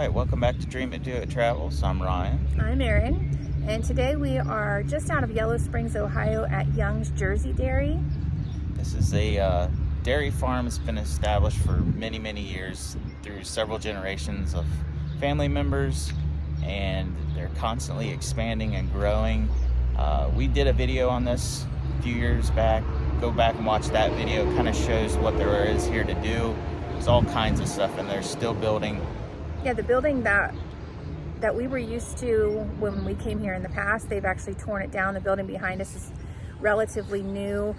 right, welcome back to Dream It Do It Travels. I'm Ryan. I'm Erin, and today we are just out of Yellow Springs, Ohio at Young's Jersey Dairy. This is a dairy farm that's been established for many, many years through several generations of family members, and they're constantly expanding and growing. We did a video on this a few years back. Go back and watch that video. It kind of shows what there is here to do. There's all kinds of stuff, and they're still building. Yeah, the building that we were used to when we came here in the past, they've actually torn it down. The building behind us is relatively new.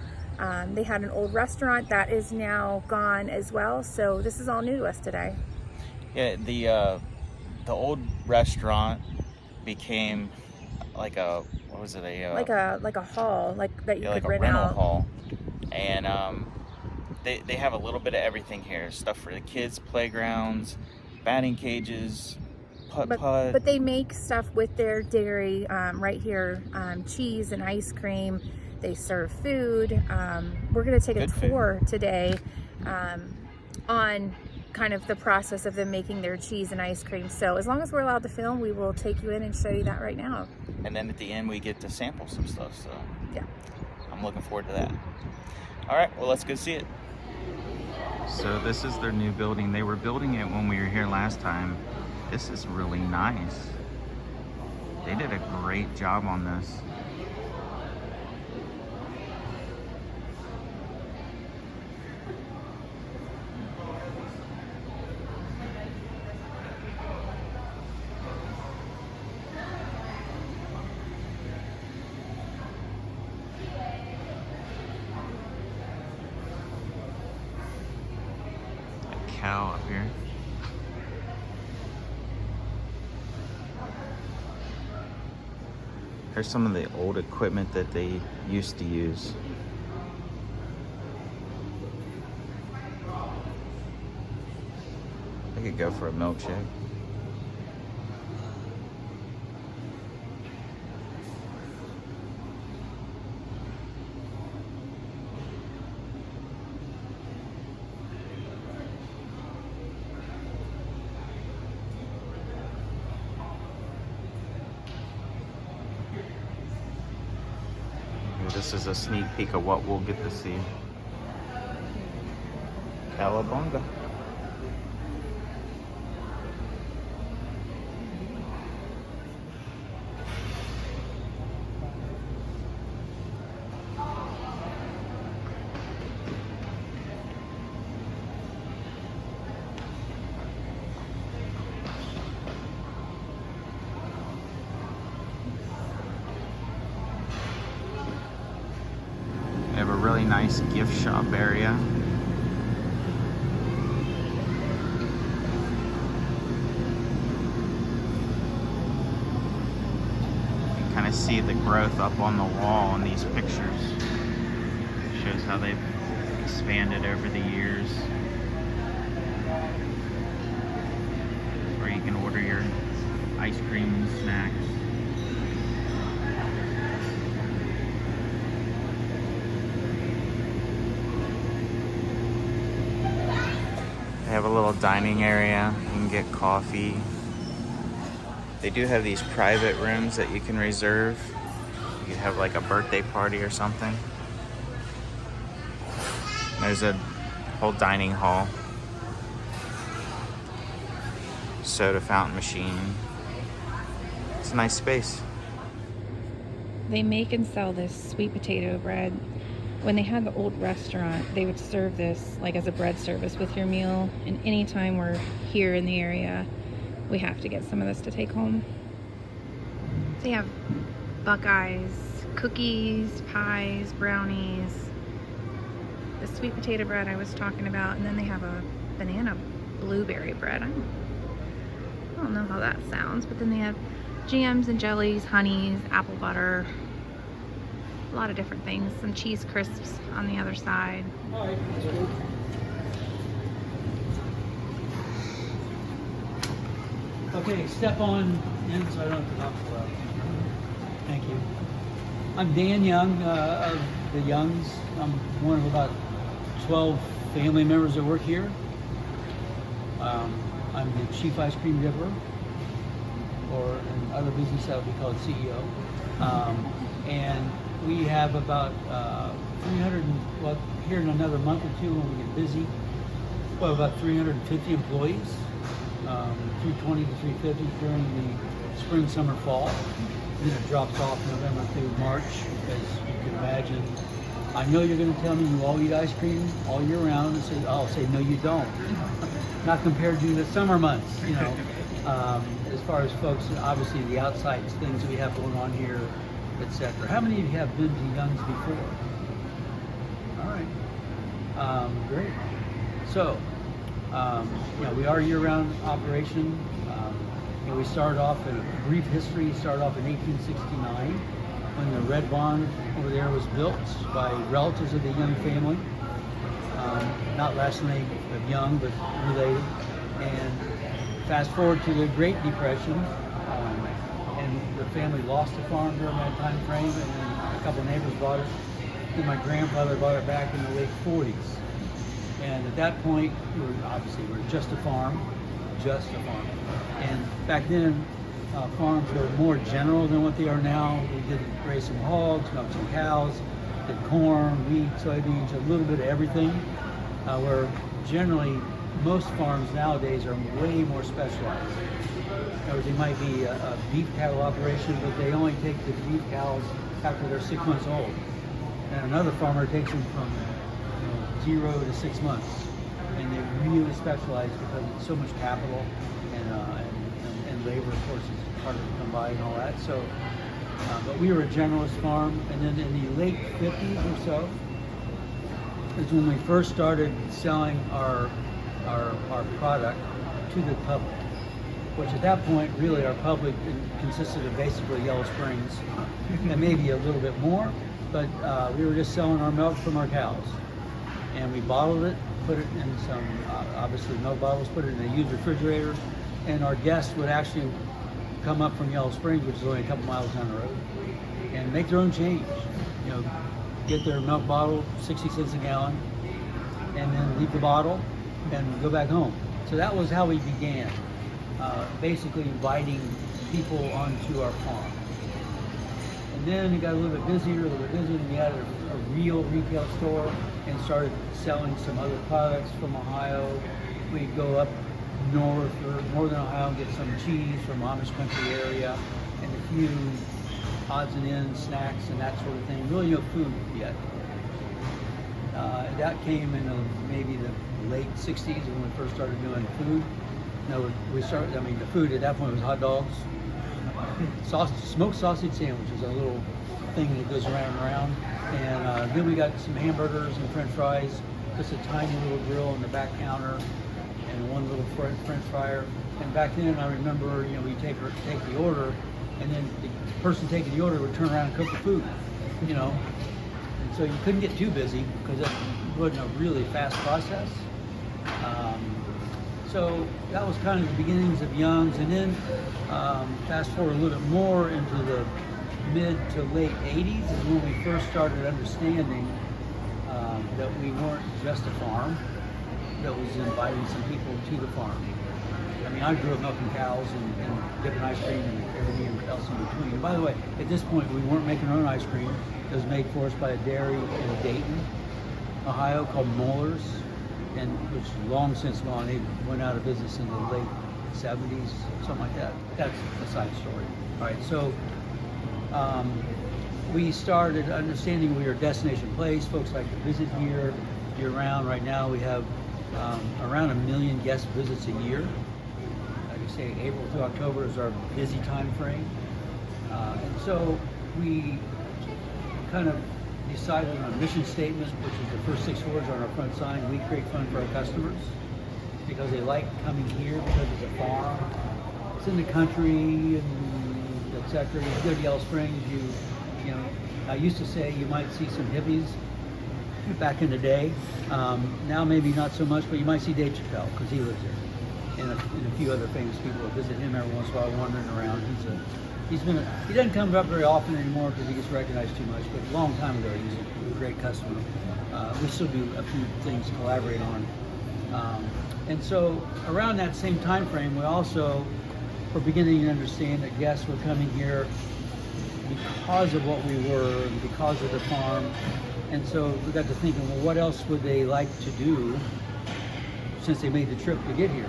They had an old restaurant that is now gone as well, so this is all new to us today. Yeah, the old restaurant became like a, what was it? Like a hall, like that you could like a rent rental out. hall, and they have a little bit of everything here. Stuff for the kids' playgrounds, batting cages, putt-putt. But they make stuff with their dairy right here, cheese and ice cream. They serve food. We're going to take a tour today on kind of the process of them making their cheese and ice cream. So as long as we're allowed to film, we will take you in and show you that right now. And then at the end, we get to sample some stuff. So yeah, I'm looking forward to that. All right, well, let's go see it. So this is their new building. They were building it when we were here last time. This is really nice. They did a great job on this. Cow up here. Here's some of the old equipment that they used to use. I could go for a milkshake. This is a sneak peek of what we'll get to see. Cowabunga. They have a really nice gift shop area. You can kind of see the growth up on the wall in these pictures. Shows how they've expanded over the years. Where you can order your ice cream and snacks. They have a little dining area. You can get coffee. They do have these private rooms that you can reserve. You can have like a birthday party or something. There's a whole dining hall. Soda fountain machine. It's a nice space. they make and sell this sweet potato bread. When they had the old restaurant, they would serve this like as a bread service with your meal, and anytime we're here in the area, we have to get some of this to take home. They have Buckeyes, cookies, pies, brownies, the sweet potato bread I was talking about, and then they have a banana blueberry bread. I don't know how that sounds, but then they have jams and jellies, honeys, apple butter, a lot of different things, some cheese crisps on the other side. Okay, step on in so I don't have to talk about. Thank you. I'm Dan Young of the Youngs. I'm one of about 12 family members that work here. I'm the chief ice cream dipper, or in other business that would be called CEO. And we have about 300, well, here in another month or two when we get busy, well, about 350 employees, 320 to 350 during the spring, summer, fall. And then it drops off November through March, as you can imagine. I know you're going to tell me you all eat ice cream all year round, and I'll say, no, you don't. Not compared to the summer months, you know. As far as folks, obviously the outside things we have going on here, etc. How many of you have been to Young's before? All right, great. So, we are a year-round operation. We started off, in a brief history, started off in 1869 when the Red Barn over there was built by relatives of the Young family. Not last name of Young, but related. And fast forward to the Great Depression, and the family lost the farm during that time frame, and then a couple of neighbors bought it. Then my grandfather bought it back in the late 40s. And at that point, we were just a farm. And back then, farms were more general than what they are now. We did raise some hogs, milk some cows, did corn, wheat, soybeans, a little bit of everything. Where generally, most farms nowadays are way more specialized. In other words, they might be a beef cattle operation, but they only take the beef cows after they're 6 months old. And another farmer takes them from 0 to 6 months. And they really specialize because it's so much capital and labor, of course, is harder to come by and all that. So, but we were a generalist farm, and then in the late 50s or so is when we first started selling our product to the public, which at that point, really, our public consisted of basically Yellow Springs, and maybe a little bit more, but we were just selling our milk from our cows. And we bottled it, put it in some, obviously milk bottles, put it in a used refrigerator, and our guests would actually come up from Yellow Springs, which is only a couple miles down the road, and make their own change. Get their milk bottle, 60 cents a gallon, and then leave the bottle and go back home. So that was how we began, basically inviting people onto our farm. And then it got a little bit busier, and we added a real retail store and started selling some other products from Ohio. We'd go up north or northern Ohio and get some cheese from Amish country area and a few odds and ends, snacks and that sort of thing. Really no food yet. That came in maybe the late 60s when we first started doing food. The food at that point was hot dogs, smoked sausage sandwiches, a little thing that goes around and around. And then we got some hamburgers and french fries, just a tiny little grill on the back counter and one little french fryer. And back then I remember, we take the order, and then the person taking the order would turn around and cook the food, And so you couldn't get too busy because it wasn't a really fast process. So that was kind of the beginnings of Young's. And then fast forward a little bit more into the mid to late 80s is when we first started understanding that we weren't just a farm that was inviting some people to the farm. I grew up milking cows and dipping ice cream and everything else in between. And by the way, at this point, we weren't making our own ice cream. It was made for us by a dairy in Dayton, Ohio, called Moeller's, and which is long since gone. They went out of business in the late 70s, something like that. That's a side story. All right, so we started understanding we were a destination place. Folks like to visit here year-round. Right now, we have around 1 million guest visits a year. Say April through October is our busy time frame. And so we kind of decided on a mission statement, which is the first 6 words on our front sign: we create fun for our customers, because they like coming here because it's a farm. It's in the country, and etc. You go to Yellow Springs, I used to say you might see some hippies back in the day. Now maybe not so much, but you might see Dave Chappelle because he lives there. And a few other famous people that visit him every once in a while wandering around. He doesn't come up very often anymore because he gets recognized too much, but a long time ago he was a great customer. We still do a few things to collaborate on. And so around that same time frame, we also were beginning to understand that guests were coming here because of what we were, and because of the farm. And so we got to thinking, well, what else would they like to do since they made the trip to get here?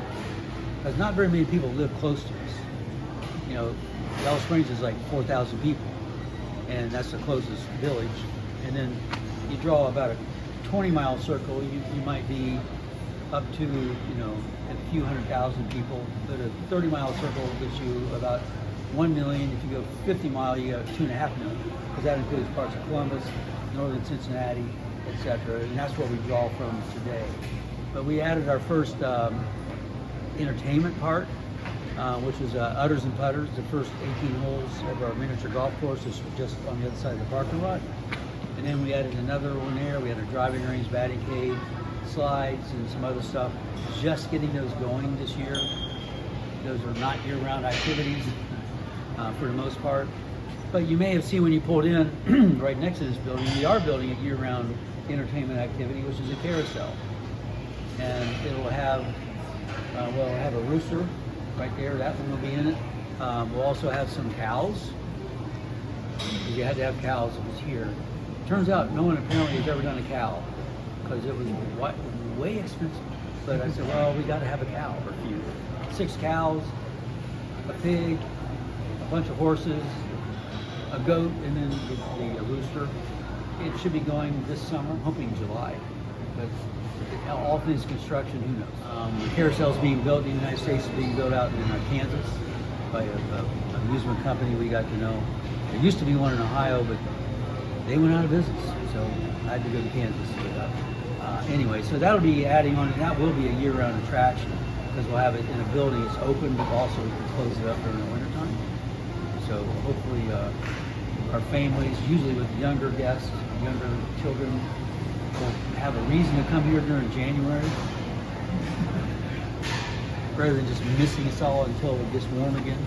Because not very many people live close to us. You know, Yellow Springs is like 4,000 people, and that's the closest village. And then you draw about a 20-mile circle, you might be up to, you know, a few 100,000 people. But a 30-mile circle gets you about 1 million. If you go 50 mile, you got 2.5 million, because that includes parts of Columbus, northern Cincinnati, etc. And that's where we draw from today. But we added our first entertainment part, which was utters and putters. The first 18 holes of our miniature golf course is just on the other side of the parking lot. And then we added another one there. We had a driving range, batting cage, slides, and some other stuff. Just getting those going this year. Those are not year-round activities for the most part. But you may have seen when you pulled in right next to this building, we are building a year-round entertainment activity, which is a carousel. And it'll have, we'll have a rooster right there. That one will be in it. We'll also have some cows. You had to have cows if it's here. Turns out no one apparently has ever done a cow, because it was way expensive. But I said, well, we got to have a cow or a few. 6 cows, a pig, a bunch of horses, a goat, and then the rooster. It should be going this summer. I'm hoping July. But all things construction, who knows? The carousel is being built in the United States. Is being built out in Kansas by an amusement company we got to know. There used to be one in Ohio, but they went out of business, so I had to go to Kansas. Anyway, so that'll be adding on, and that will be a year-round attraction, because we'll have it in a building that's open, but also we can close it up during the wintertime. So hopefully our families, usually with younger guests, younger children, will have a reason to come here during January, rather than just missing us all until it gets warm again.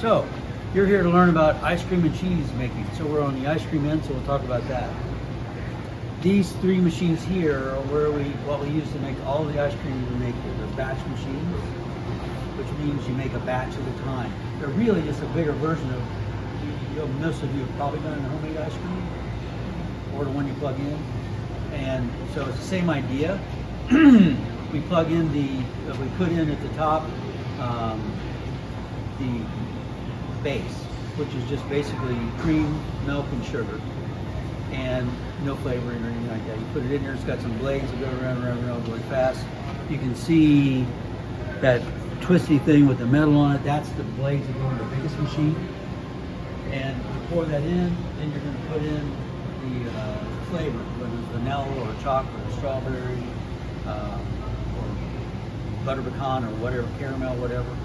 So you're here to learn about ice cream and cheese making. So we're on the ice cream end, so we'll talk about that. These 3 machines here are what we use to make all the ice cream we make. They're batch machines, which means you make a batch at a time. They're really just a bigger version of, you know, most of you have probably done homemade ice cream, or the one you plug in. And so it's the same idea. We plug in we put in at the top the base, which is just basically cream, milk, and sugar, and no flavoring or anything like that. You put it in there, it's got some blades that go around really fast. You can see that twisty thing with the metal on it. That's the blades that go in the biggest machine. And you pour that in, then you're going to put in the flavor, whether it's vanilla or chocolate or strawberry or butter pecan or whatever, caramel, whatever.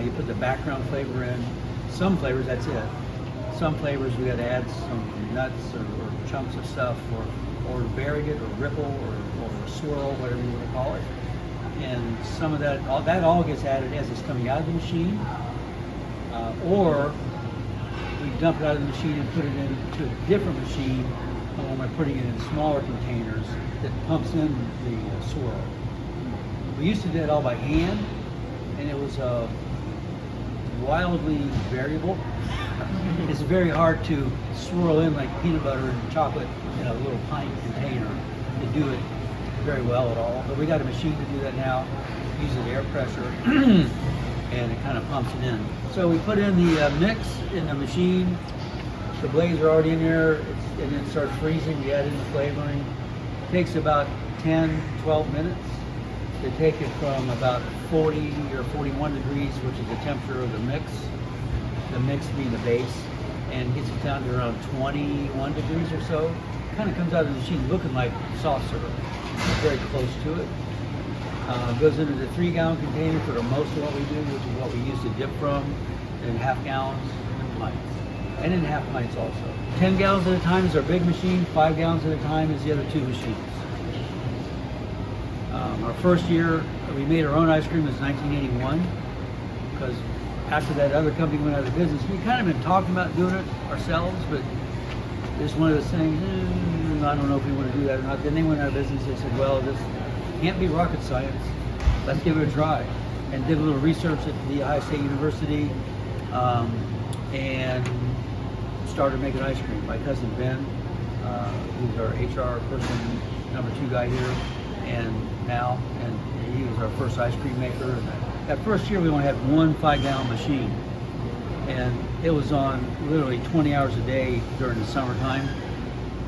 You put the background flavor in. Some flavors, that's it. Some flavors we got to add some nuts or chunks of stuff, or bury it, or ripple, or swirl, whatever you want to call it. And some of that all gets added as it's coming out of the machine, or we dump it out of the machine and put it into a different machine when we're putting it in smaller containers that pumps in the swirl. We used to do it all by hand, and it was wildly variable. It's very hard to swirl in like peanut butter and chocolate in a little pint container to do it very well at all. But we got a machine to do that now, uses air pressure, and it kind of pumps it in. So we put in the mix in the machine. The blades are already in there, and it starts freezing. We add in the flavoring. It takes about 10, 12 minutes to take it from about 40 or 41 degrees, which is the temperature of the mix being the base, and gets it down to around 21 degrees or so. Kind of comes out of the machine looking like soft syrup. It's very close to it. Goes into the 3-gallon container for the most of what we do, which is what we use to dip from, and half gallons and pints. And in half pints also. 10 gallons at a time is our big machine, 5 gallons at a time is the other 2 machines. Our first year we made our own ice cream was 1981, because after that other company went out of business, we kind of been talking about doing it ourselves, but it's one of those things, I don't know if we want to do that or not. Then they went out of business. They said, well, this can't be rocket science. let's give it a try. And did a little research at the Ohio State University, and started making ice cream. My cousin Ben, who's our HR person, number 2 guy here, and he was our first ice cream maker. And that first year we only had one 5-gallon machine, and it was on literally 20 hours a day during the summertime.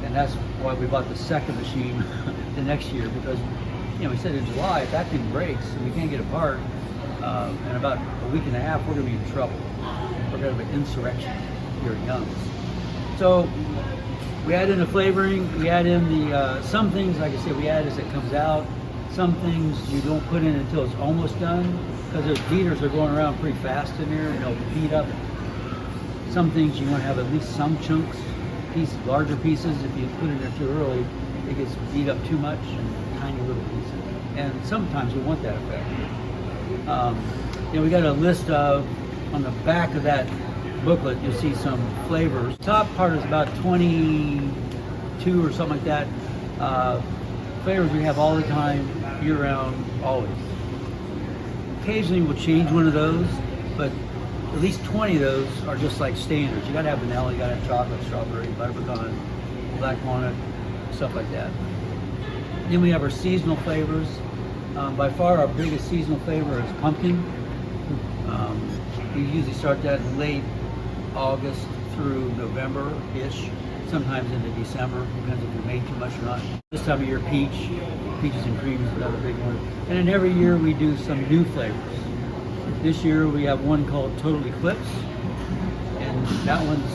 And that's why we bought the second machine the next year, because we said in July, if that thing breaks and we can't get a part, in about a week and a half, we're going to be in trouble. We're going to have an insurrection here at Young's. So we add in the flavoring, we add in the, some things, like I said, we add as it comes out. Some things you don't put in until it's almost done, because those beaters are going around pretty fast in there, and they'll beat up. Some things you want to have at least some chunks, larger pieces. If you put it in there too early, it gets beat up too much, and tiny little pieces. And sometimes we want that effect. We got a list of, on the back of that booklet, you'll see some flavors. Top part is about 22 or something like that. Flavors we have all the time, year round, always. Occasionally we'll change one of those, but at least 20 of those are just like standards. You gotta have vanilla, you gotta have chocolate, strawberry, butter pecan, black walnut, stuff like that. Then we have our seasonal flavors. By far our biggest seasonal flavor is pumpkin. We usually start that in late August through November-ish, sometimes into December, depends if we made too much or not. This time of year, peaches and cream is another big one. And then every year we do some new flavors. This year we have one called Total Eclipse, and that one's,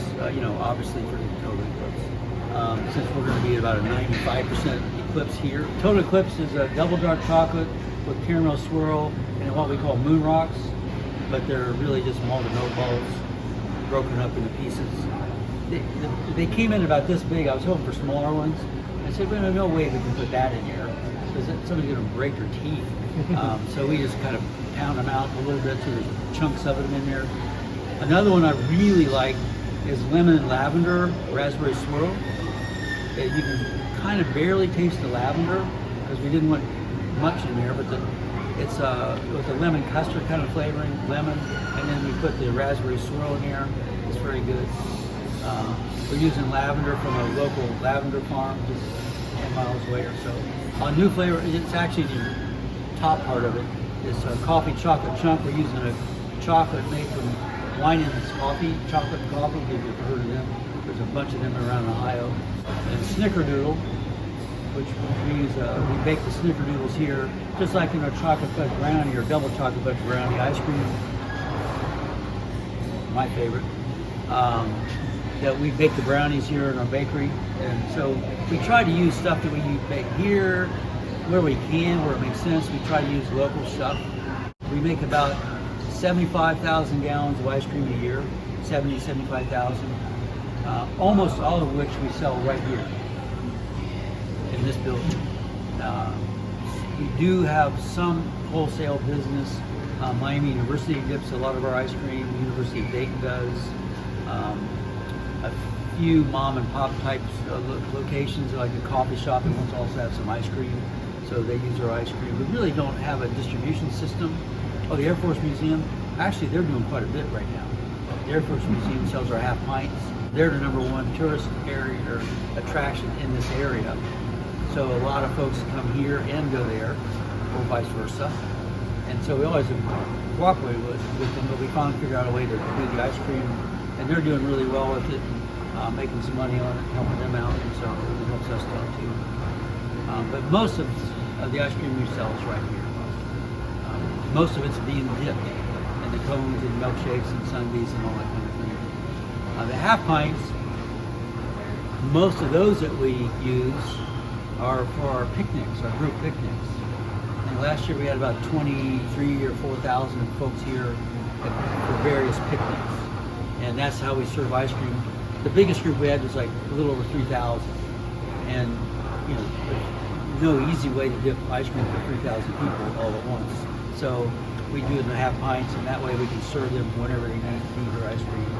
obviously for the Total Eclipse. Since we're going to be at about a 95% Eclipse here. Total Eclipse is a double dark chocolate with caramel swirl and what we call moon rocks, but they're really just malted milk balls broken up into pieces. They came in about this big. I was hoping for smaller ones. I said, well, no way we can put that in here, because somebody's going to break their teeth. So we just kind of pound them out a little bit so there's chunks of them in there. Another one I really like is lemon and lavender raspberry swirl. You can kind of barely taste the lavender because we didn't want much in there, but it's with the lemon custard kind of flavoring, lemon, and then we put the raspberry swirl in there. It's very good. We're using lavender from a local lavender farm just 10 miles away or so. On new flavor, it's actually the top part of it. It's a coffee chocolate chunk. We're using a chocolate made from Winans coffee, chocolate and coffee, if you've heard of them. There's a bunch of them around Ohio. And snickerdoodle, which we use, we bake the snickerdoodles here, just like in our chocolate fudge brownie or double chocolate fudge brownie ice cream. My favorite. That we bake the brownies here in our bakery, and so we try to use stuff that we bake here where we can, where it makes sense. We try to use local stuff. We make about 75,000 gallons of ice cream a year, 75,000, almost all of which we sell right here in this building. We do have some wholesale business. Miami University dips a lot of our ice cream. The University of Dayton does. A few mom and pop types of locations, like a coffee shop, and ones also have some ice cream, so they use our ice cream. We really don't have a distribution system. Oh, the Air Force Museum, actually they're doing quite a bit right now. The Air Force Museum sells our half pints. They're the #1 tourist area or attraction in this area. So a lot of folks come here and go there, or vice versa. And so we always cooperate with them, but we finally figured out a way to do the ice cream, and they're doing really well with it, making some money on it, helping them out, and so it helps us out too. But most of the ice cream we sell is right here. Most of it's being dipped in the cones and milkshakes and sundaes and all that kind of thing. The half pints, most of those that we use are for our picnics, our group picnics. And last year we had about 23 or 4,000 folks here for various picnics. And that's how we serve ice cream. The biggest group we had was like a little over 3,000. And there's no easy way to dip ice cream for 3,000 people all at once. So we do it in the half pints, and that way we can serve them whenever they need their ice cream.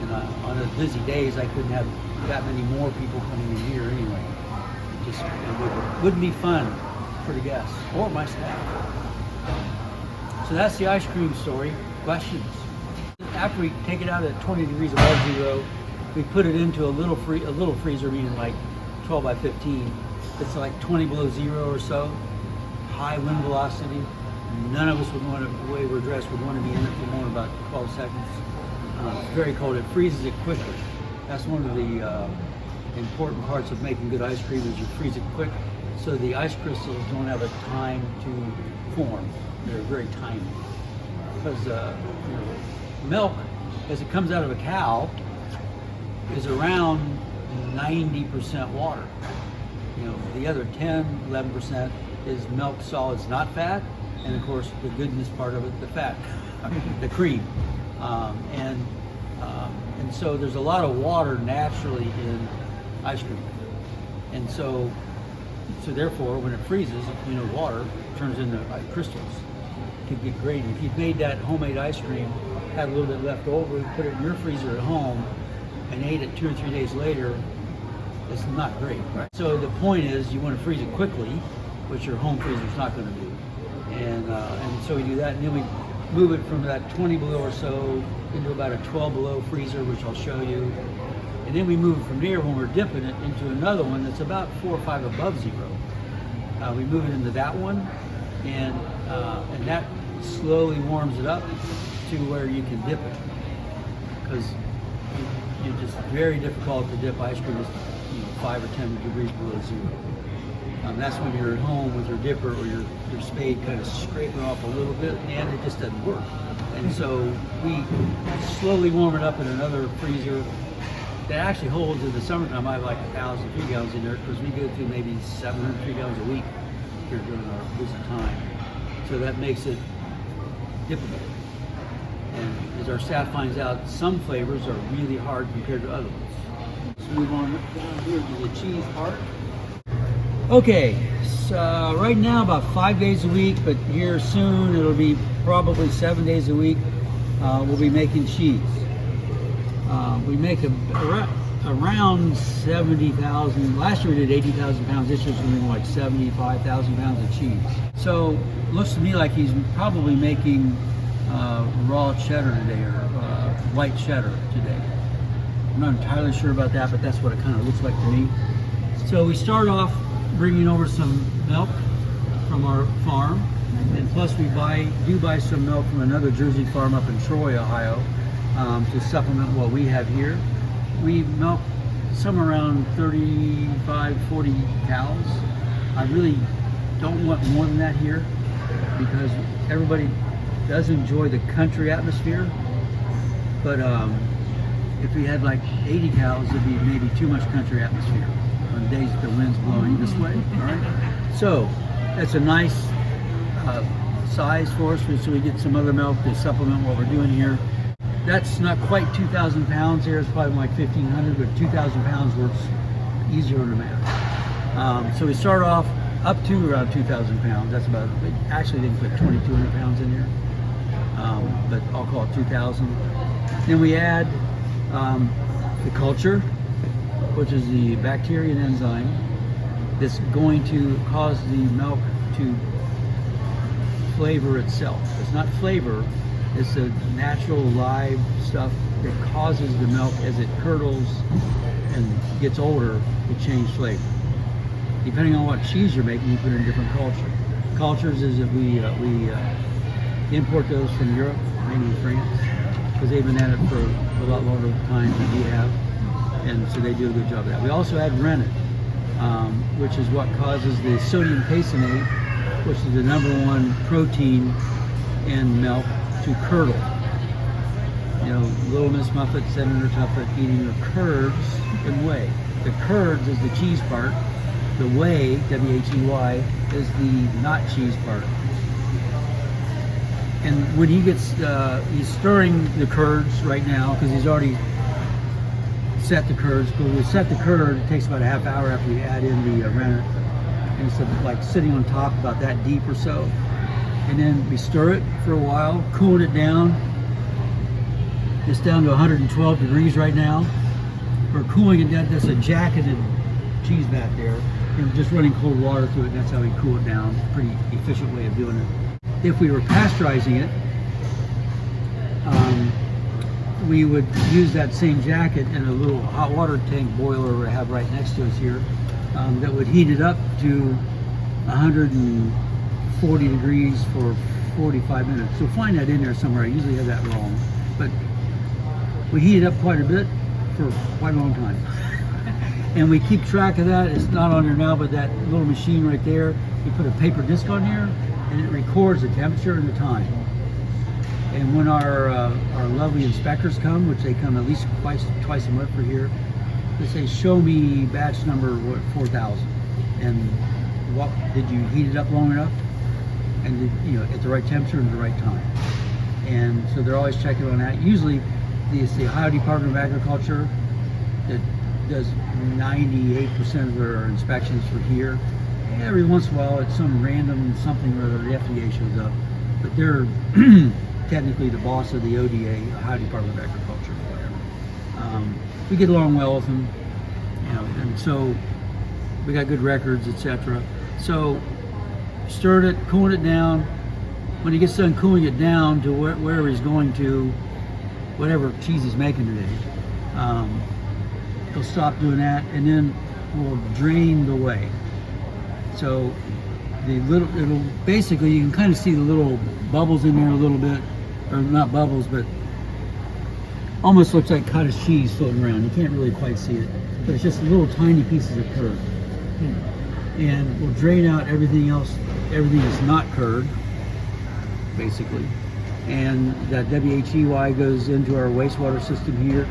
And on those busy days, I couldn't have that many more people coming in here anyway. It wouldn't be fun for the guests or my staff. So that's the ice cream story. Questions? After we take it out at 20 degrees above zero, we put it into a little freezer, meaning like 12 by 15. It's like 20 below zero or so, high wind velocity. None of us would want to, the way we're dressed, would want to be in it for more than about 12 seconds. It's very cold. It freezes it quickly. That's one of the important parts of making good ice cream, is you freeze it quick, so the ice crystals don't have a time to form. They're very tiny. Because milk, as it comes out of a cow, is around 90% water. The other 10-11% is milk solids, not fat, and of course the goodness part of it, the fat, the cream, and so there's a lot of water naturally in ice cream, and so therefore when it freezes, water turns into crystals to get great. If you've made that homemade ice cream, had a little bit left over, put it in your freezer at home, and ate it 2 or 3 days later, it's not great. Right? So the point is, you want to freeze it quickly, which your home freezer is not going to do. And so we do that, and then we move it from that 20 below or so into about a 12 below freezer, which I'll show you. And then we move it from there, when we're dipping it, into another one that's about 4 or 5 above zero. We move it into that one, and that slowly warms it up to where you can dip it. Because it's just very difficult to dip ice cream 5 or 10 degrees below zero. That's when you're at home with your dipper or your spade kind of scraping off a little bit, and it just doesn't work. And so we slowly warm it up in another freezer that actually holds, in the summertime, I have like 1,000 3 gallons in there, because we go through maybe 700 3 gallons a week here during our busy time. So that makes it dippable. And as our staff finds out, some flavors are really hard compared to other ones. Let's move on down here to the cheese part. Okay, so right now about 5 days a week, but here soon it'll be probably 7 days a week. We'll be making cheese. We make around 70,000. Last year we did 80,000 pounds. This year's going to be like 75,000 pounds of cheese. So it looks to me like he's probably making raw cheddar today, or white cheddar today. I'm not entirely sure about that, but that's what it kind of looks like to me. So we start off bringing over some milk from our farm, and plus we do buy some milk from another Jersey farm up in Troy, Ohio, to supplement what we have here. We milk somewhere around 35, 40 cows. I really don't want more than that here, because everybody does enjoy the country atmosphere, but if we had like 80 cows, it'd be maybe too much country atmosphere on days the wind's blowing this way. All right, so that's a nice size for us, so we get some other milk to supplement what we're doing here. That's not quite 2,000 pounds here. It's probably like 1,500, but 2,000 pounds works easier on the math. So we start off up to around 2,000 pounds. That's about, actually they can put 2,200 pounds in here, but I'll call it 2,000. Then we add the culture, which is the bacteria and enzyme that's going to cause the milk to flavor itself. It's not flavor, it's the natural live stuff that causes the milk, as it curdles and gets older, to change flavor. Depending on what cheese you're making, you put in a different culture. Cultures is that we import those from Europe, mainly France, because they've been at it for a lot longer time than we have, and so they do a good job of that. We also add rennet, which is what causes the sodium caseinate, which is the #1 protein in milk, to curdle. Little Miss Muffet sitting her tuffet eating her curds and whey. The curds is the cheese part. The whey, W-H-E-Y, is the not cheese part. And when he gets, he's stirring the curds right now, because he's already set the curds. When we set the curd, it takes about a half hour after we add in the rennet. And it's like sitting on top about that deep or so. And then we stir it for a while, cooling it down. It's down to 112 degrees right now. We're cooling it down. There's a jacketed cheese vat there. And just running cold water through it, and that's how we cool it down. Pretty efficient way of doing it. if we were pasteurizing it, we would use that same jacket in a little hot water tank boiler we have right next to us here, that would heat it up to 140 degrees for 45 minutes. So find that in there somewhere. I usually have that wrong, but we heat it up quite a bit for quite a long time. And we keep track of that. It's not on there now, but that little machine right there, you put a paper disc on here and it records the temperature and the time. And when our lovely inspectors come, which they come at least twice a month for here, they say, show me batch number 4,000. And what, did you heat it up long enough? And did, at the right temperature and at the right time? And so they're always checking on that. Usually it's the Ohio Department of Agriculture that does 98% of their inspections for here. Every once in a while it's some random something or other, the FDA shows up. But they're technically the boss of the ODA, Ohio Department of Agriculture. We get along well with them, and so we got good records, etc. So stirred it, cooling it down. When he gets done cooling it down to wherever he's going to, whatever cheese he's making today, he'll stop doing that, and then we'll drain the whey. So it'll basically, you can kind of see the little bubbles in there a little bit, or not bubbles, but almost looks like cottage cheese floating around. You can't really quite see it, but it's just little tiny pieces of curd. And we'll drain out everything else, everything that's not curd, basically. And that WHEY goes into our wastewater system here.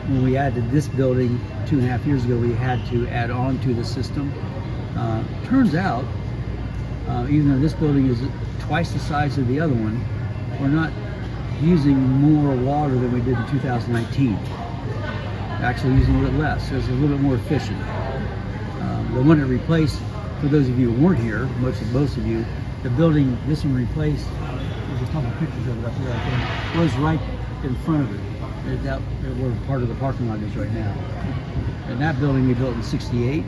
When we added this building 2.5 years ago, we had to add on to the system. Turns out, even though this building is twice the size of the other one, we're not using more water than we did in 2019. Actually using a little less, so it's a little bit more efficient. The one that replaced, for those of you who weren't here, most of you, the building this one replaced, there's a couple pictures of it up here, I think, was right in front of it. That where part of the parking lot is right now. And that building we built in '68,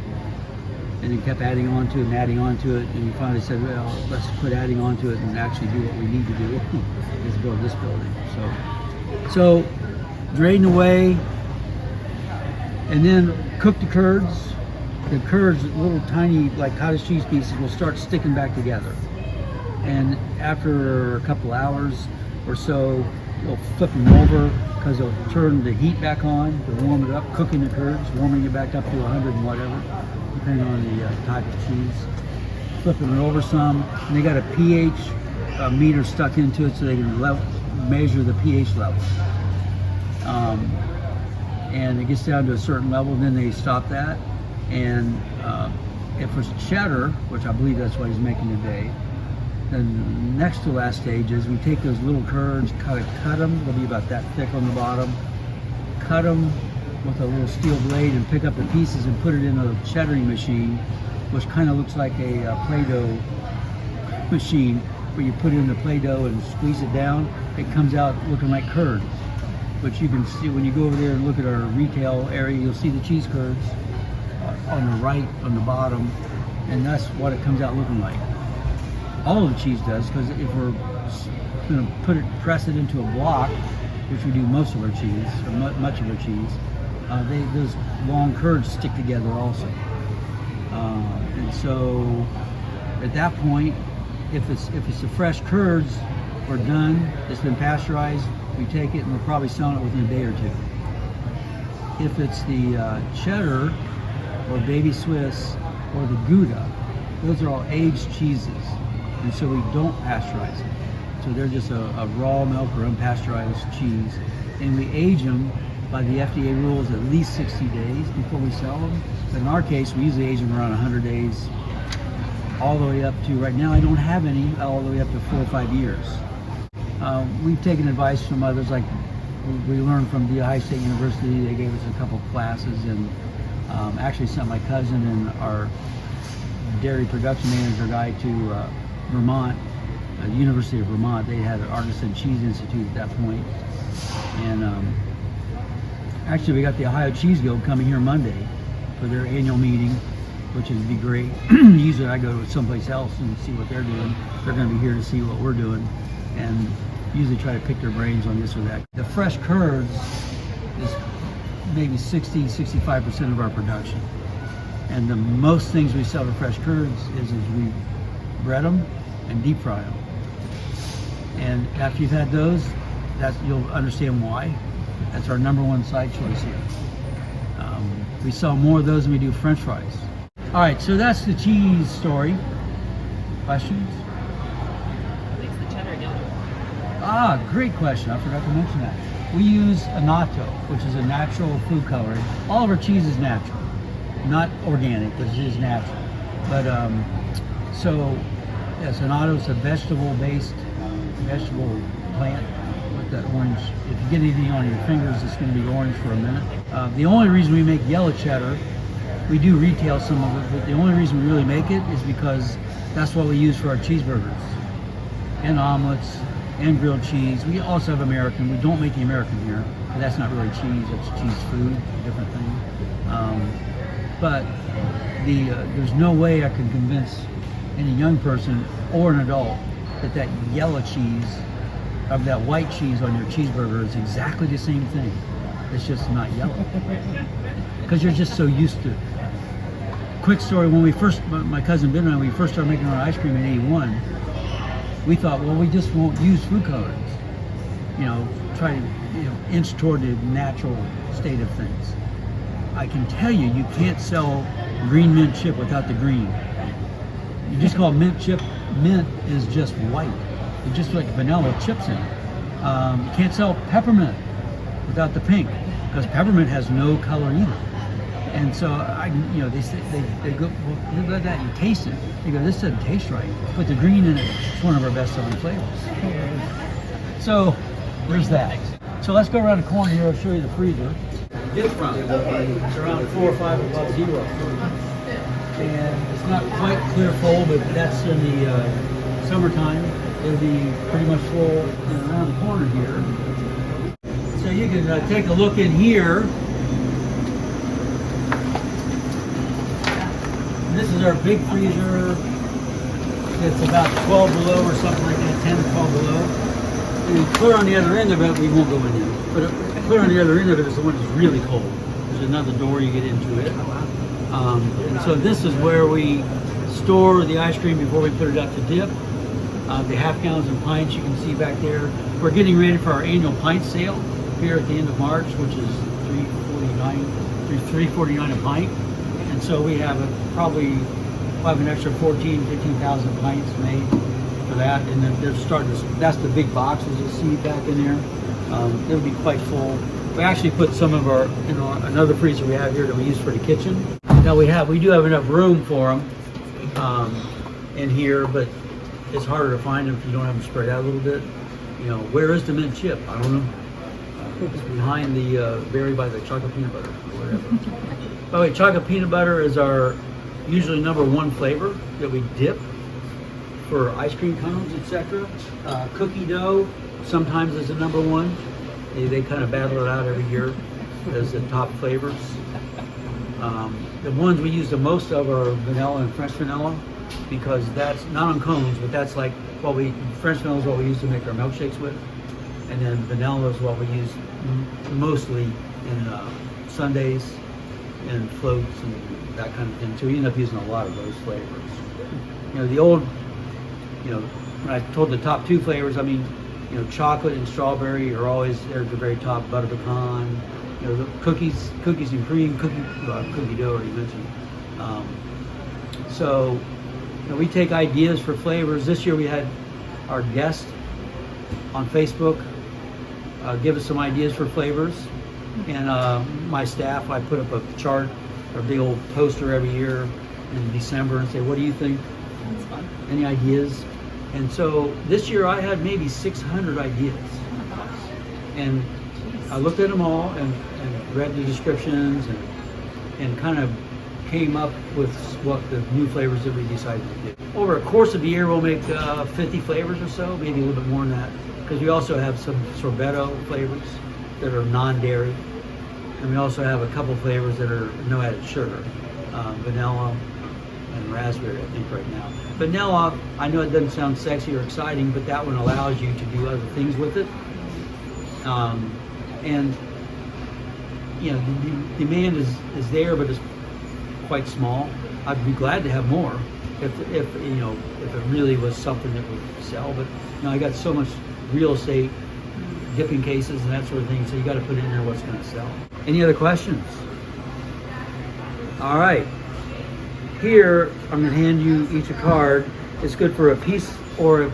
and then kept adding on to it and adding on to it, and we finally said, well, let's quit adding on to it and actually do what we need to do, is build this building. So drain away, and then cook the curds. The curds, little tiny, like cottage cheese pieces, will start sticking back together. And after a couple hours or so, you'll flip them over, because they'll turn the heat back on to warm it up, cooking the curds, warming it back up to 100 and whatever, depending on the type of cheese. Flipping it over some, and they got a pH meter stuck into it so they can measure the pH level. And it gets down to a certain level, and then they stop that. And if it's cheddar, which I believe that's what he's making today, then the next to last stage is we take those little curds, cut them, they'll be about that thick on the bottom, cut them with a little steel blade and pick up the pieces and put it in a cheddaring machine, which kind of looks like a Play-Doh machine, where you put in the Play-Doh and squeeze it down. It comes out looking like curd, which you can see when you go over there and look at our retail area. You'll see the cheese curds on the right, on the bottom, and that's what it comes out looking like. All of the cheese does, because if we're going to press it into a block, which we do most of our cheese, or much of our cheese, those long curds stick together also. And so at that point, if it's the fresh curds, we're done. It's been pasteurized. We take it and we're probably selling it within a day or two. If it's the cheddar or baby Swiss or the Gouda, those are all aged cheeses, and so we don't pasteurize them. So they're just a raw milk or unpasteurized cheese, and we age them by the FDA rules at least 60 days before we sell them. But in our case, we usually age them around 100 days, all the way up to, right now I don't have any, all the way up to 4 or 5 years. We've taken advice from others, like we learned from the Ohio State University. They gave us a couple classes, and actually sent my cousin and our dairy production manager guy to Vermont, the University of Vermont. They had an Artisan Cheese Institute at that point. And actually we got the Ohio Cheese Guild coming here Monday for their annual meeting, which would be great. Usually I go to someplace else and see what they're doing. They're going to be here to see what we're doing, and usually try to pick their brains on this or that. The fresh curds is maybe 60-65% of our production, and the most things we sell to fresh curds is we bread them and deep fry them. And after you've had those, you'll understand why. That's our #1 side choice here. We sell more of those than we do French fries. All right, so that's the cheese story. Questions? What makes the cheddar yellow? Ah, great question. I forgot to mention that. We use annatto, which is a natural food coloring. All of our cheese is natural, not organic, but it is natural. But so yes, annatto is a vegetable-based vegetable plant with that orange. If you get anything on your fingers, it's going to be orange for a minute. The only reason we make yellow cheddar, we do retail some of it, but the only reason we really make it is because that's what we use for our cheeseburgers and omelets and grilled cheese. We also have American. We don't make the American here, but that's not really cheese. That's cheese food, different thing. But there's no way I can convince any young person or an adult that yellow cheese, of that white cheese on your cheeseburger is exactly the same thing. It's just not yellow. Because you're just so used to it. Quick story, when my cousin Ben and I, we first started making our ice cream in '81, we thought, well, we just won't use food colorings. Try to inch toward the natural state of things. I can tell you, you can't sell green mint chip without the green. You just call mint chip. Mint is just white. It's just like vanilla chips in it. You can't sell peppermint without the pink, because peppermint has no color either. And so they go, well, look at that, you taste it. They go, this doesn't taste right. Put the green in it. It's one of our best selling flavors. So there's that. So let's go around the corner here. I'll show you the freezer. Dip from it's around 4 or 5 above zero. And it's not quite clear full, but that's in the summertime. It'll be pretty much full around the corner here. So you can take a look in here. This is our big freezer. It's about 12 below or something like that, 10 to 12 below. And clear on the other end of it, we won't go in there. But clear on the other end of it is the one that's really cold. There's another door you get into it. And so this is where we store the ice cream before we put it out to dip. The half gallons and pints you can see back there. We're getting ready for our annual pint sale here at the end of March, which is $3.49 a pint. And so we have probably have an extra 15,000 pints made for that. And then they're starting to, that's the big boxes you see back in there. They'll be quite full. We actually put some of our, another freezer we have here that we use for the kitchen. Now we do have enough room for them in here, but it's harder to find them if you don't have them spread out a little bit. Where is the mint chip? I don't know. It's behind the, buried by the chocolate peanut butter or whatever. By the way, chocolate peanut butter is our usually #1 flavor that we dip for ice cream cones, etc. Cookie dough sometimes is a #1. They kind of battle it out every year as the top flavors. The ones we use the most of are vanilla and French vanilla, because that's not on cones, but that's like French vanilla is what we use to make our milkshakes with, and then vanilla is what we use mostly in sundaes and floats and that kind of thing. So we end up using a lot of those flavors. The old, when I told the top 2 flavors, I mean, chocolate and strawberry are always there at the very top. Butter pecan, the cookies and cream, cookie dough already mentioned. So we take ideas for flavors. This year we had our guest on Facebook give us some ideas for flavors, and my staff, I put up a chart, a big old poster every year in December, and say, what do you think? That's fun. Any ideas? And so this year I had maybe 600 ideas. And I looked at them all and read the descriptions and kind of came up with what the new flavors that we decided to do. Over a course of the year, we'll make 50 flavors or so, maybe a little bit more than that, because we also have some sorbetto flavors that are non-dairy. And we also have a couple flavors that are no added sugar, vanilla and raspberry, I think, right now. Vanilla, I know it doesn't sound sexy or exciting, but that one allows you to do other things with it. And you know, the demand is there, but it's quite small. I'd be glad to have more if you know, if it really was something that would sell. But you know, I got so much real estate, dipping cases and that sort of thing, so you got to put in there what's going to sell. Any other questions? All right. Here, I'm going to hand you each a card. It's good for a piece or a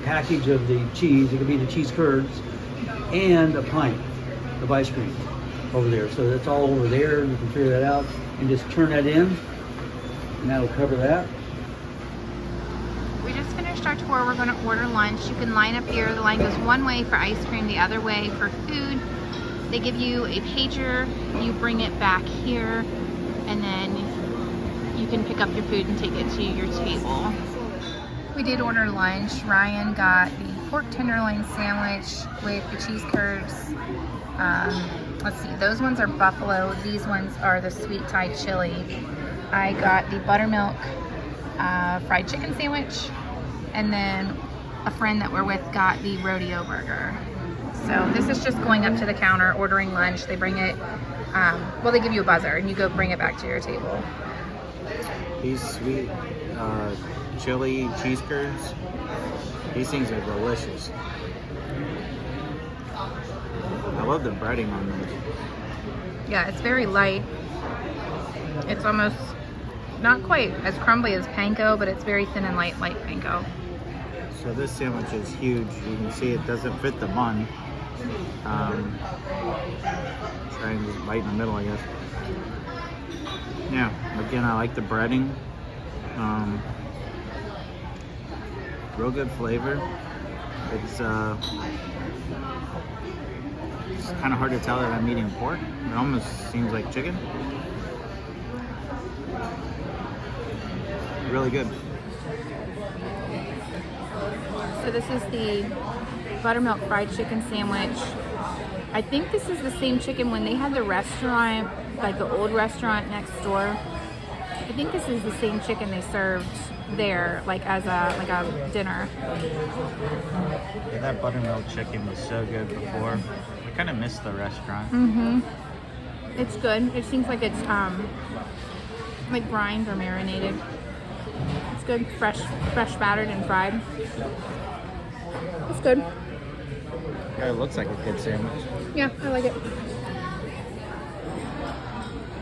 package of the cheese. It could be the cheese curds and a pint of ice cream over there. So that's all over there. You can figure that out and just turn that in, and that'll cover that. We just finished our tour. We're going to order lunch. You can line up here. The line goes one way for ice cream, the other way for food. They give you a pager. You bring it back here, and then you can pick up your food and take it to your table. We did order lunch. Ryan got the pork tenderloin sandwich with the cheese curds. Let's see, those ones are buffalo. These ones are the sweet Thai chili. I got the buttermilk fried chicken sandwich, and then a friend that we're with got the rodeo burger. So this is just going up to the counter, ordering lunch. They bring it, well, they give you a buzzer and you go bring it back to your table. These sweet chili cheese curds, these things are delicious. I love the breading on those. Yeah, it's very light. It's almost not quite as crumbly as panko, but it's very thin and light like panko. So this sandwich is huge. You can see it doesn't fit the bun. Try and just bite in the middle, I guess. Yeah, again, I like the breading. Real good flavor. It's kind of hard to tell that I'm eating pork. It almost seems like chicken. Really good. So this is the buttermilk fried chicken sandwich. I think this is the same chicken when they had the restaurant, like the old restaurant next door. I think this is the same chicken they served there, like as a dinner. Yeah, that buttermilk chicken was so good before. I kind of missed the restaurant. It's good. It seems like it's like brined or marinated. It's good, fresh battered and fried. It's good. Yeah, it looks like a good sandwich. Yeah, I like it.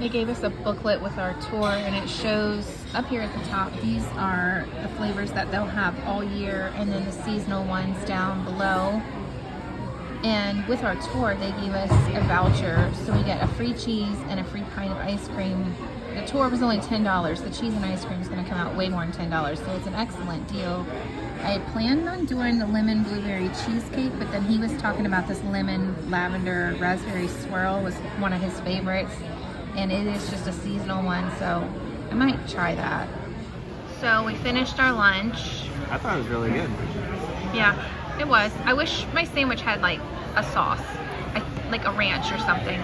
They gave us a booklet with our tour, and it shows up here at the top, these are the flavors that they'll have all year, and then the seasonal ones down below. And with our tour, they gave us a voucher, so we get a free cheese and a free pint of ice cream. The tour was only $10. The cheese and ice cream is going to come out way more than $10, so it's an excellent deal. I had planned on doing the lemon blueberry cheesecake, but then he was talking about this lemon lavender raspberry swirl was one of his favorites, and it is just a seasonal one, so I might try that. So we finished our lunch. I thought it was really good. Yeah, it was. I wish my sandwich had like a sauce, like a ranch or something.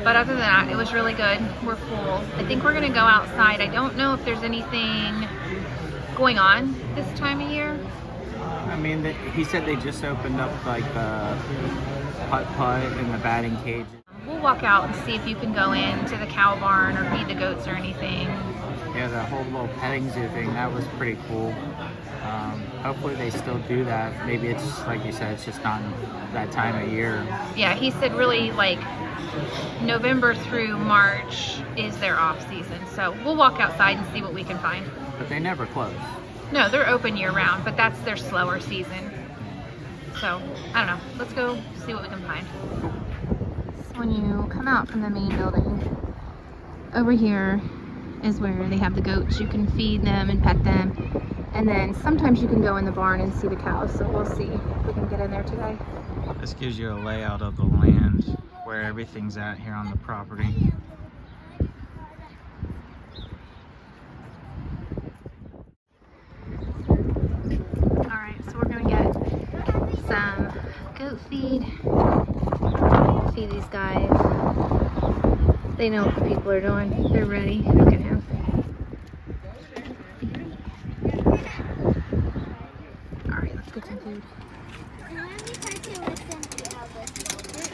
But other than that, it was really good. We're full. I think we're gonna go outside. I don't know if there's anything going on this time of year. I mean, he said they just opened up like the putt-putt and the batting cage. We'll walk out and see if you can go into the cow barn or feed the goats or anything. Yeah, the whole little petting zoo thing, that was pretty cool. Hopefully they still do that. Maybe it's, like you said, it's just not that time of year. Yeah, he said really like November through March is their off season. So we'll walk outside and see what we can find. But they never close. No, they're open year round, but that's their slower season. So, I don't know. Let's go see what we can find. So when you come out from the main building, over here is where they have the goats. You can feed them and pet them. And then sometimes you can go in the barn and see the cows. So we'll see if we can get in there today. This gives you a layout of the land, where everything's at here on the property. Alright, so we're gonna get some goat feed. Feed these guys. They know what the people are doing. They're ready. Look at him. And let me try to listen to how this goes.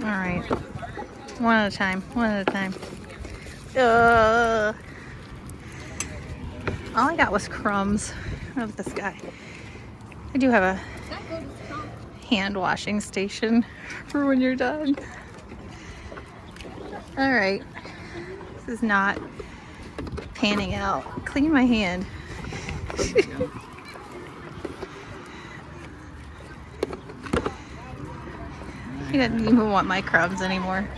All right. One at a time. One at a time. All I got was crumbs of this guy. I do have a hand washing station for when you're done. All right. This is not panning out. Clean my hand. He doesn't even want my crumbs anymore.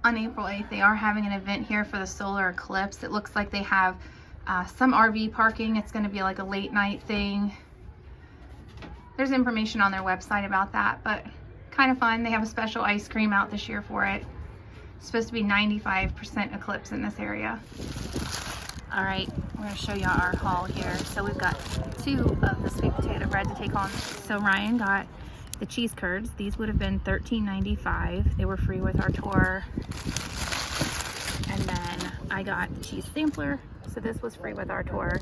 On April 8th, they are having an event here for the solar eclipse. It looks like they have some RV parking. It's going to be like a late night thing. There's information on their website about that, but kind of fun. They have a special ice cream out this year for it. It's supposed to be 95% eclipse in this area. All right, we're going to show you our haul here. So we've got 2 of the sweet potato bread to take home. So Ryan got the cheese curds. These would have been $13.95. They were free with our tour. And then I got the cheese sampler. So this was free with our tour.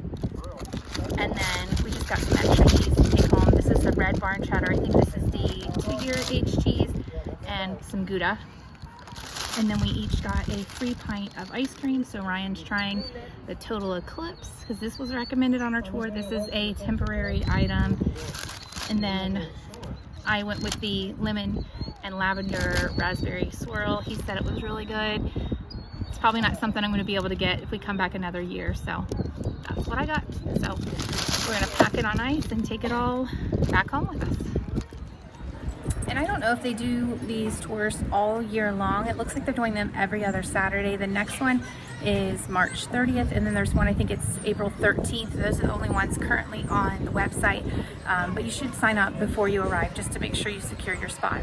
And then we just got some extra cheese to take home. This is the Red Barn cheddar. I think this is the 2-year aged cheese and some Gouda. And then we each got a free pint of ice cream. So Ryan's trying the Total Eclipse because this was recommended on our tour. This is a temporary item. And then I went with the lemon and lavender raspberry swirl. He said it was really good. It's probably not something I'm going to be able to get if we come back another year. So that's what I got. So we're going to pack it on ice and take it all back home with us. And I don't know if they do these tours all year long. It looks like they're doing them every other Saturday. The next one is March 30th, and then there's one, I think it's April 13th. Those are the only ones currently on the website, but you should sign up before you arrive just to make sure you secure your spot.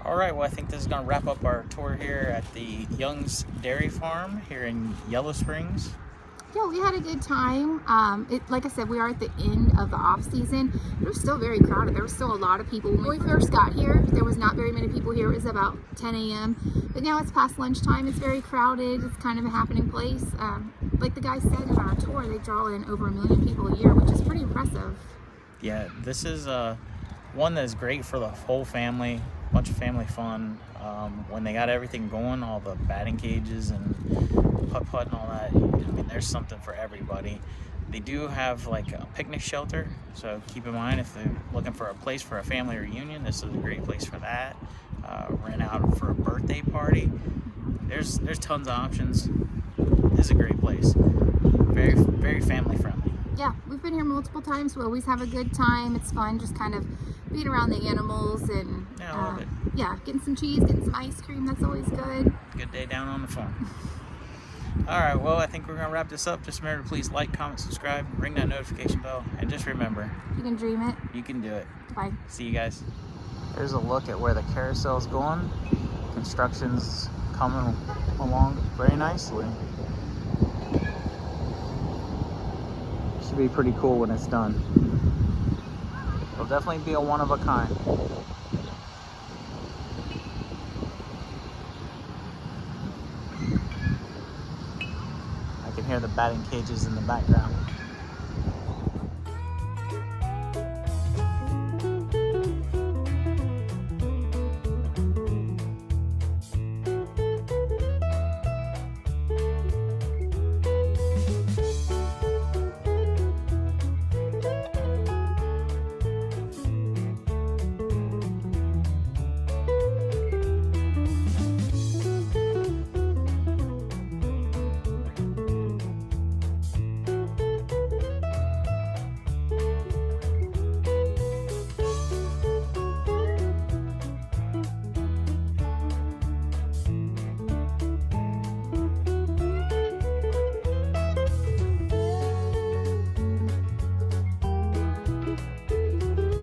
All right, well, I think this is going to wrap up our tour here at the Young's Dairy Farm here in Yellow Springs. Yeah, we had a good time. Like I said, we are at the end of the off season. It was still very crowded. There was still a lot of people. When we first got here, there was not very many people here. It was about 10 a.m. But now it's past lunchtime. It's very crowded. It's kind of a happening place. Like the guy said in our tour, they draw in over 1 million people a year, which is pretty impressive. Yeah, this is one that is great for the whole family. Bunch of family fun. When they got everything going, all the batting cages and putt-putt and all that, I mean, there's something for everybody. They do have like a picnic shelter, so keep in mind if they're looking for a place for a family reunion, this is a great place for that. Rent out for a birthday party. There's tons of options. This is a great place. Very, very family friendly. Yeah, we've been here multiple times. We always have a good time. It's fun just kind of being around the animals and Yeah, I love it. Yeah, getting some cheese, getting some ice cream. That's always good. Good day down on the farm. All right, well, I think we're going to wrap this up. Just remember to please like, comment, subscribe, ring that notification bell, and just remember, You can dream it. you can do it. Bye. See you guys. Here's a look at where the carousel's going. Construction's coming along very nicely. Should be pretty cool when it's done. It'll definitely be a one of a kind. I can hear hear the batting cages in the background.